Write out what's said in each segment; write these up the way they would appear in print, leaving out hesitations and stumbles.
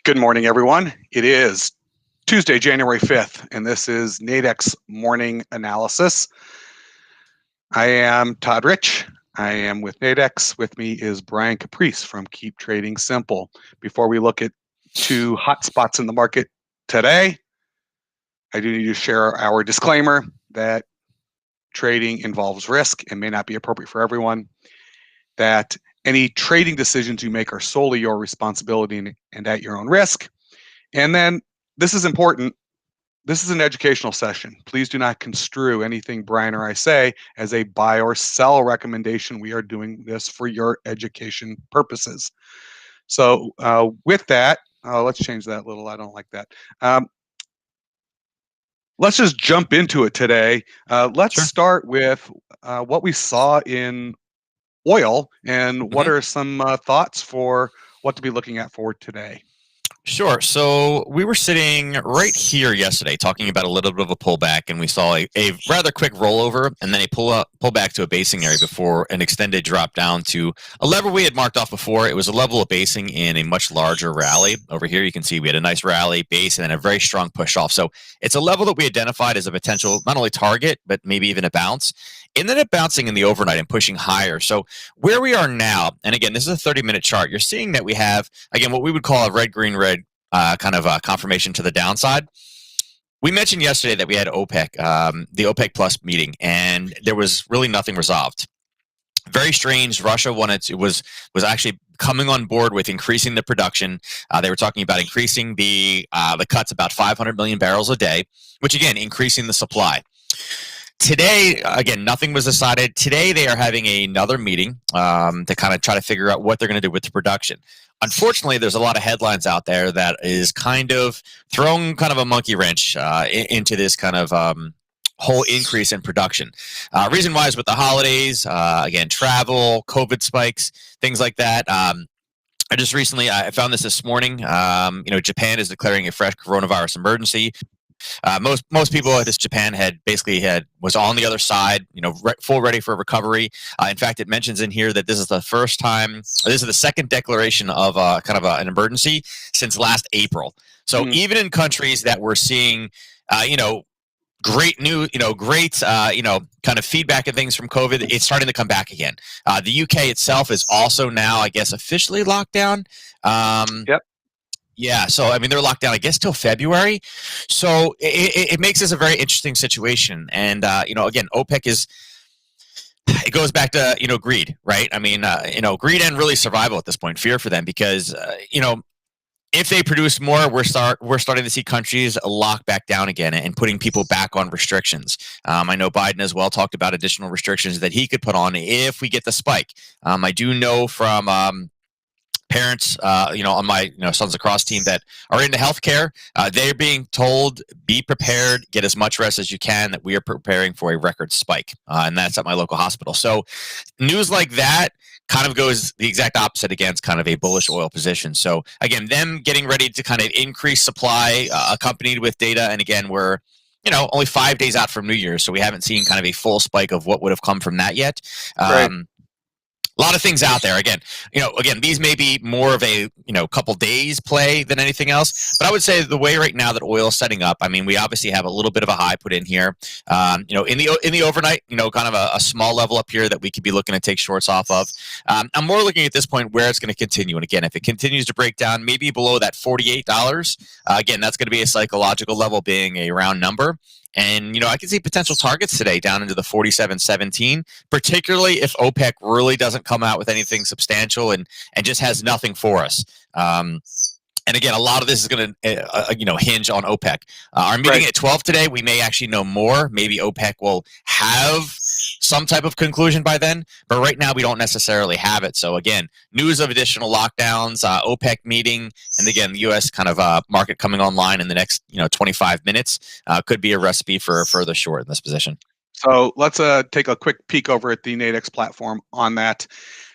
Good morning, everyone. It is Tuesday, January 5th, and this is Nadex Morning Analysis. I am Todd Rich. I am with Nadex. With me is Brian Caprice from Keep Trading Simple. Before we look at two hot spots in the market today, I do need to share our disclaimer that trading involves risk and may not be appropriate for everyone, that any trading decisions you make are solely your responsibility and at your own risk. And then, this is important, this is an educational session. Please do not construe anything Brian or I say as a buy or sell recommendation. We are doing this for your education purposes. So with that, let's change that a little. I don't like that. Let's just jump into it today. Let's start with what we saw in oil and what are some thoughts for what to be looking at for today. Sure. So we were sitting right here yesterday talking about a little bit of a pullback, and we saw a rather quick rollover and then a pull back to a basing area before an extended drop down to a level we had marked off before. It was a level of basing in a much larger rally. Over here, you can see we had a nice rally base and then a very strong push off. So it's a level that we identified as a potential not only target, but maybe even a bounce. And then it bouncing in the overnight and pushing higher. So where we are now, and again, this is a 30-minute chart, you're seeing that we have, again, what we would call a red, green, red kind of confirmation to the downside. We mentioned yesterday that we had OPEC, the OPEC Plus meeting, and there was really nothing resolved. Very strange. Russia was actually coming on board with increasing the production. They were talking about increasing the cuts about 500 million barrels a day, which again, increasing the supply. Today, again, nothing was decided. Today, they are having another meeting to kind of try to figure out what they're going to do with the production. Unfortunately, there's a lot of headlines out there that is kind of throwing kind of a monkey wrench into this kind of whole increase in production. Reason why is with the holidays, again, travel, COVID spikes, things like that. I just recently, I found this morning, Japan is declaring a fresh coronavirus emergency. Most people at this Japan was on the other side, full ready for recovery. In fact, it mentions in here that this is the second declaration of an emergency since last April. So even in countries that were seeing, great news, kind of feedback and things from COVID, it's starting to come back again. The UK itself is also now, I guess, officially locked down. Yep. Yeah, so I mean they're locked down, I guess, till February. So it makes this a very interesting situation. And again, OPEC it goes back to greed, right? I mean, greed and really survival at this point, fear for them, because if they produce more, we're starting to see countries lock back down again and putting people back on restrictions. I know Biden as well talked about additional restrictions that he could put on if we get the spike. I do know from parents, on my Sons Across team that are into healthcare, they're being told, be prepared, get as much rest as you can, that we are preparing for a record spike. And that's at my local hospital. So news like that kind of goes the exact opposite against kind of a bullish oil position. So again, them getting ready to kind of increase supply accompanied with data. And again, we're only 5 days out from New Year's, so we haven't seen kind of a full spike of what would have come from that yet. Right. A lot of things out there. Again, these may be more of a, couple days play than anything else. But I would say the way right now that oil is setting up, I mean, we obviously have a little bit of a high put in here. In the overnight, kind of a small level up here that we could be looking to take shorts off of. I'm more looking at this point where it's going to continue. And again, if it continues to break down, maybe below that $48, again, that's going to be a psychological level, being a round number. And, I can see potential targets today down into the 47.17, particularly if OPEC really doesn't come out with anything substantial and just has nothing for us. And again, a lot of this is going to, hinge on OPEC. Our meeting at 12 today, we may actually know more. Maybe OPEC will have some type of conclusion by then, but right now we don't necessarily have it. So again, news of additional lockdowns, OPEC meeting, and again, the U.S. kind of market coming online in the next 25 minutes could be a recipe for further short in this position. So let's take a quick peek over at the Nadex platform on that.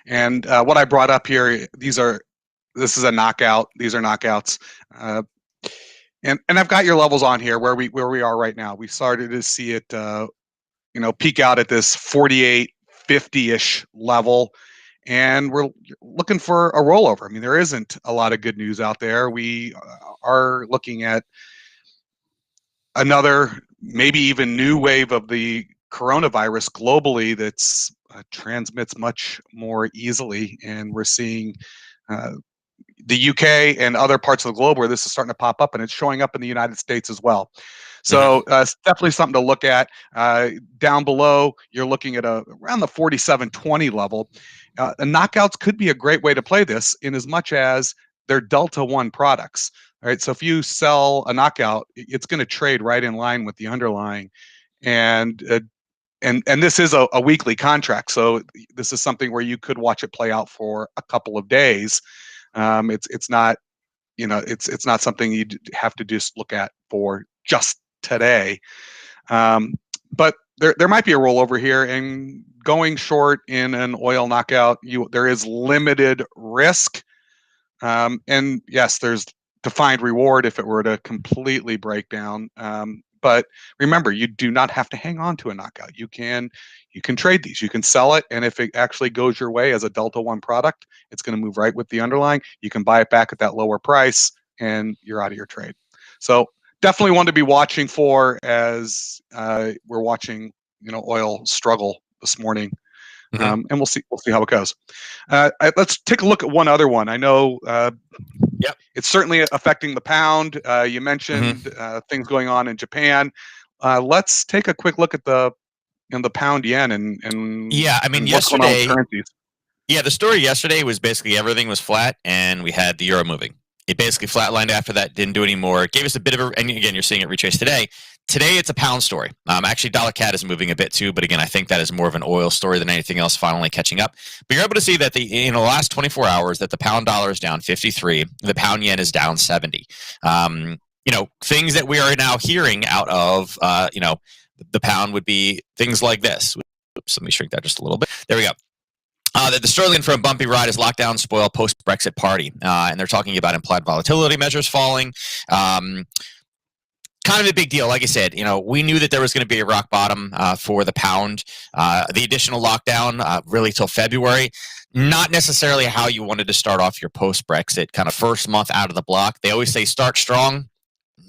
And what I brought up here, this is a knockout. These are knockouts. And I've got your levels on here where we are right now. We started to see it peak out at this 48.50-ish level. and we're looking for a rollover. I mean, there isn't a lot of good news out there. We are looking at another, maybe even new wave of the coronavirus globally that's transmits much more easily, and we're seeing uh, the UK and other parts of the globe where this is starting to pop up, and it's showing up in the United States as well. Mhm. So it's definitely something to look at. Down below, you're looking at around the 47.20 level. Knockouts could be a great way to play this, in as much as they're Delta One products. All right, so if you sell a knockout, it's going to trade right in line with the underlying, and and this is a weekly contract, so this is something where you could watch it play out for a couple of days. It's not, it's not something you have to just look at for just today. Um, but there might be a rollover here, and going short in an oil knockout, there is limited risk. And yes, there's defined reward if it were to completely break down. But remember, you do not have to hang on to a knockout. You can trade these. You can sell it, and if it actually goes your way as a Delta One product, it's going to move right with the underlying. You can buy it back at that lower price, and you're out of your trade. So definitely one to be watching for, as we're watching oil struggle this morning. Mhm. And we'll see how it goes. Let's take a look at one other one. I know Yep. it's certainly affecting the pound. You Mhm. mentioned things going on in Japan. Let's take a quick look at the pound yen and Yeah, I mean, what's going on with yesterday, currencies. yeah, the story yesterday was basically everything was flat, and we had the euro moving. It basically flatlined after that, didn't do any more. It gave us a bit of a, and again, you're seeing it retrace today. Today, it's a pound story. Actually, dollar CAD is moving a bit too, but again, I think that is more of an oil story than anything else. Finally catching up, but you're able to see that in the last 24 hours that the pound dollar is down 53, the pound yen is down 70. Things that we are now hearing out of, the pound would be things like this. Oops, let me shrink that just a little bit. There we go. That the sterling for a bumpy ride is lockdown spoil post Brexit party, and they're talking about implied volatility measures falling. Um, Kind of a big deal. Like I said, we knew that there was going to be a rock bottom for the pound. The additional lockdown really till February. Not necessarily how you wanted to start off your post Brexit kind of first month out of the block. They always say start strong.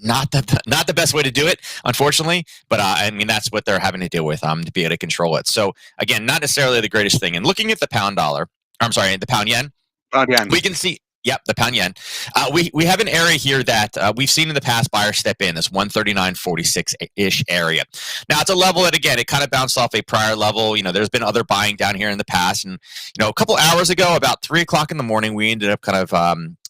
Not the best way to do it, unfortunately. But I mean, that's what they're having to deal with to be able to control it. So again, not necessarily the greatest thing. And looking at the pound dollar, I'm sorry, the pound yen, Yen. we can see. Yep, the pound yen. We have an area here that we've seen in the past buyers step in, this 139.46 ish area. Now it's a level that again it kind of bounced off a prior level. There's been other buying down here in the past, and a couple hours ago, about 3 o'clock in the morning, we ended up kind of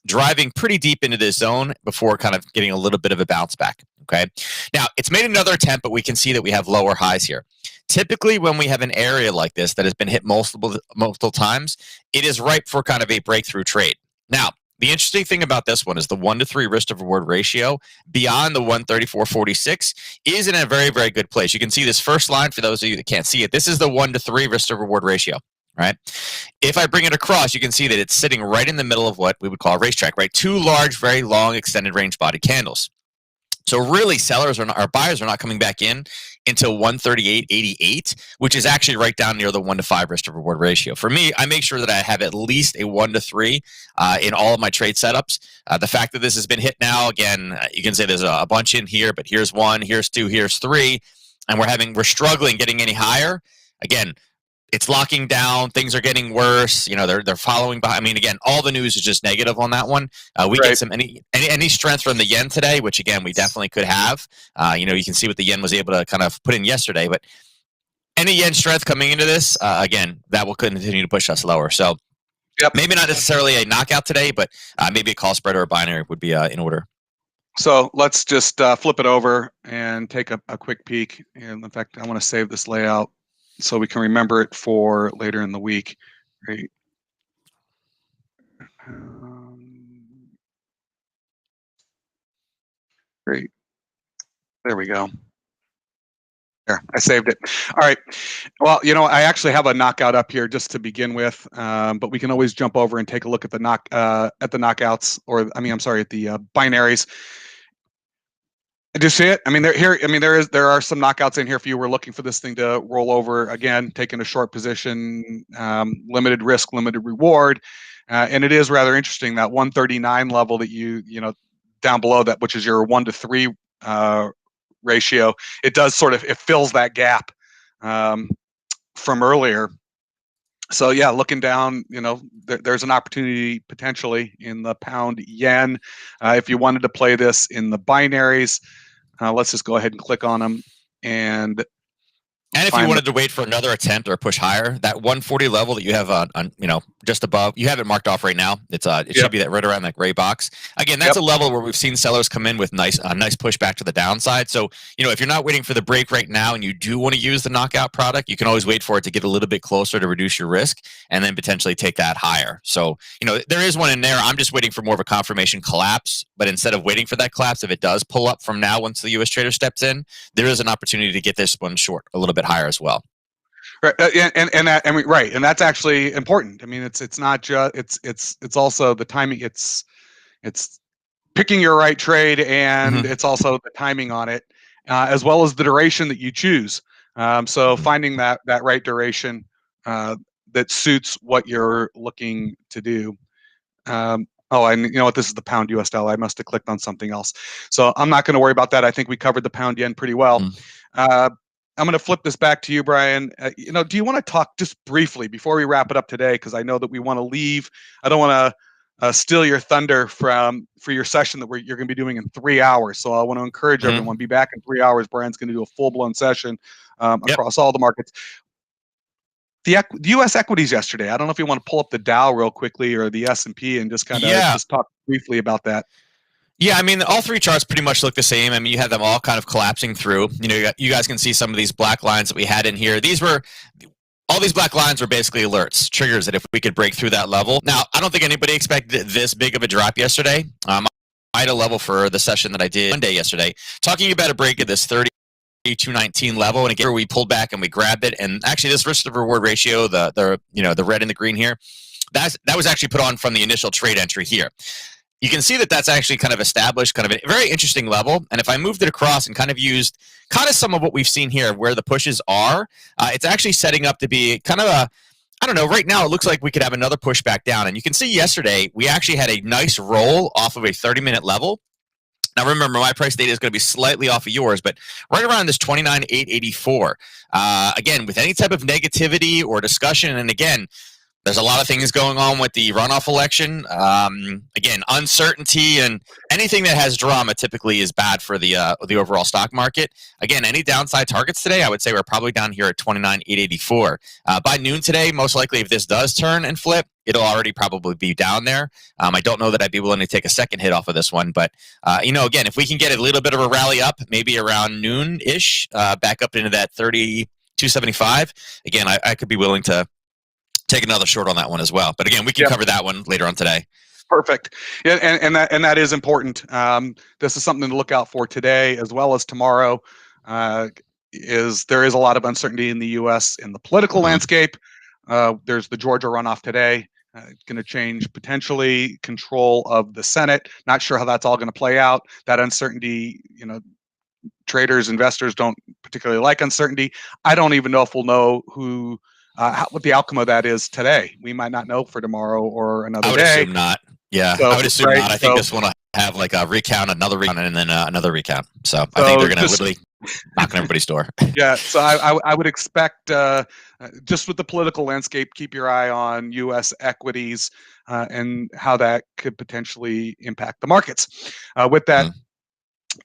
driving pretty deep into this zone before kind of getting a little bit of a bounce back. Okay, now it's made another attempt, but we can see that we have lower highs here. Typically, when we have an area like this that has been hit multiple times, it is ripe for kind of a breakthrough trade. Now, the interesting thing about this one is the 1-to-3 risk to reward ratio beyond the 134.46 is in a very, very good place. You can see this first line for those of you that can't see it. This is the 1-to-3 risk to reward ratio, right? If I bring it across, you can see that it's sitting right in the middle of what we would call a racetrack, right? Two large, very long, extended range body candles. So really, buyers are not coming back in until 138.88, which is actually right down near the 1-to-5 risk to reward ratio. For me, I make sure that I have at least a 1-to-3 in all of my trade setups. The fact that this has been hit now, again, you can say there's a bunch in here, but here's 1, here's 2, here's 3, and we're struggling getting any higher. Again, it's locking down. Things are getting worse. They're following behind. I mean, again, all the news is just negative on that one. We Right. get any strength from the yen today, which again we definitely could have. You can see what the yen was able to kind of put in yesterday, but any yen strength coming into this, again, that will continue to push us lower. So Yep. maybe not necessarily a knockout today, but maybe a call spread or a binary would be in order. So let's just flip it over and take a quick peek. And in fact, I want to save this layout so we can remember it for later in the week. Right. Great. There we go. There, I saved it. All right. Well, I actually have a knockout up here just to begin with, but we can always jump over and take a look at the knockouts, or I mean, I'm sorry, at the binaries. Do you see it? I mean, there are some knockouts in here if you were looking for this thing to roll over again, taking a short position, limited risk, limited reward, and it is rather interesting that 139 level that you know down below that, which is your 1-to-3 ratio. It does it fills that gap from earlier. So yeah, looking down, there's an opportunity potentially in the pound yen. If you wanted to play this in the binaries, let's just go ahead and click on them and And if you wanted to wait for another attempt or push higher, that 140 level that you have on just above, you have it marked off right now. It should be that right around that gray box. Again, that's a level where we've seen sellers come in with nice pushback to the downside. So if you're not waiting for the break right now and you do want to use the knockout product, you can always wait for it to get a little bit closer to reduce your risk and then potentially take that higher. So there is one in there. I'm just waiting for more of a confirmation collapse. But instead of waiting for that collapse, if it does pull up from now once the U.S. trader steps in, there is an opportunity to get this one short a little bit higher as well. Right, right, and that's actually important. I mean, it's not just it's also the timing. It's picking your right trade, and it's also the timing on it, as well as the duration that you choose. So finding that right duration that suits what you're looking to do. Oh, and you know what? This is the pound US dollar. I must have clicked on something else. So I'm not going to worry about that. I think we covered the pound yen pretty well. I'm going to flip this back to you, Brian. Do you want to talk just briefly before we wrap it up today? Because I know that we want to leave. I don't want to steal your thunder for your session that you're going to be doing in 3 hours. So I want to encourage everyone, be back in 3 hours. Brian's going to do a full-blown session across all the markets. The U.S. equities yesterday. I don't know if you want to pull up the Dow real quickly or the S&P and just kind of just talk briefly about that. Yeah, I mean, all three charts pretty much look the same. I mean, you have them all kind of collapsing through. You guys can see some of these black lines that we had in here. All these black lines were basically alerts, triggers that if we could break through that level. Now, I don't think anybody expected this big of a drop yesterday. I had a level for the session that I did Monday yesterday, talking about a break of this 3219 level, and again, we pulled back and we grabbed it. And actually, this risk to reward ratio, the red and the green here, that was actually put on from the initial trade entry here. You can see that that's actually kind of established kind of a very interesting level. And if I moved it across and kind of used some of what we've seen here where the pushes are, it's actually setting up to be kind of I don't know, right now it looks like we could have another push back down. And you can see yesterday we actually had a nice roll off of a 30-minute level. Now, remember, my price data is going to be slightly off of yours, but right around this 29,884. Again, with any type of negativity or discussion, and again, there's a lot of things going on with the runoff election. Again, uncertainty and anything that has drama typically is bad for the overall stock market. Again, any downside targets today, I would say we're probably down here at 29,884. By noon today, most likely if this does turn and flip, it'll already probably be down there. I don't know that I'd be willing to take a second hit off of this one, but again, if we can get a little bit of a rally up, maybe around noon-ish, back up into that 3275, again, I could be willing to take another short on that one as well. But again, we can cover that one later on today. Perfect. Yeah, and that is important. This is something to look out for today as well as tomorrow. There is a lot of uncertainty in the U.S. in the political landscape. There's the Georgia runoff today. Going to change potentially control of the Senate. Not sure how that's all going to play out. That uncertainty, traders, investors don't particularly like uncertainty. I don't even know if we'll know what the outcome of that is today. We might not know for tomorrow or another day. I would assume not. Yeah, so, I would assume not. I think this one will have like a recount, another recount, and then another recount. So I think they're going to literally knock on everybody's door. Yeah, so I would expect, just with the political landscape, keep your eye on U.S. equities and how that could potentially impact the markets. With that,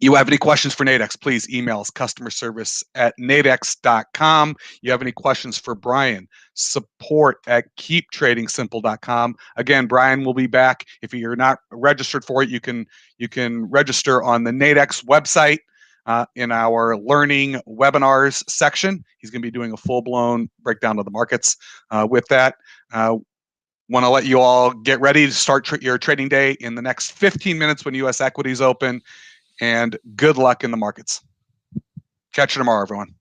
you have any questions for Nadex, please email us, customerservice@nadex.com. You have any questions for Brian, support@keeptradingsimple.com. Again, Brian will be back. If you're not registered for it, you can register on the Nadex website in our learning webinars section. He's going to be doing a full-blown breakdown of the markets. With that, want to let you all get ready to start your trading day in the next 15 minutes when U.S. equities open. And good luck in the markets. Catch you tomorrow, everyone.